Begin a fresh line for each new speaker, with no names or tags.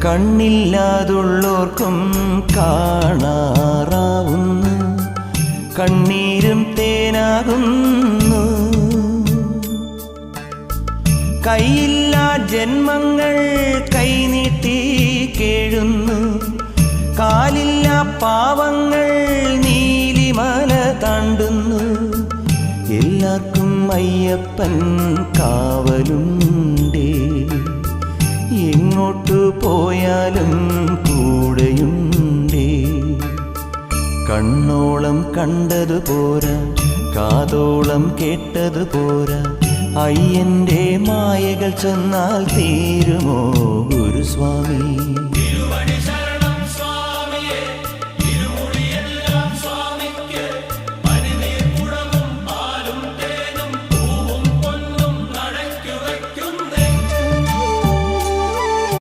കണ്ണില്ലാതുള്ളോർക്കും കാണാറാവുന്നു, കണ്ണീരും തേനാകുന്നു. കൈയില്ലാ ജന്മങ്ങൾ കൈനീട്ടി കേഴുന്നു, കാലില്ലാ പാവങ്ങൾ നീലിമല താണ്ടുന്നു. എല്ലാവർക്കും അയ്യപ്പൻ കാവലുണ്ടേ, എങ്ങോട്ടു പോയാലും കൂടെയുണ്ടേ. കണ്ണോളം കണ്ടതു പോരാ, കാതോളം കേട്ടതു പോരാ, അയ്യൻ്റെ മായകൾ ചെന്നാൽ തീരുമോ ഗുരുസ്വാമി?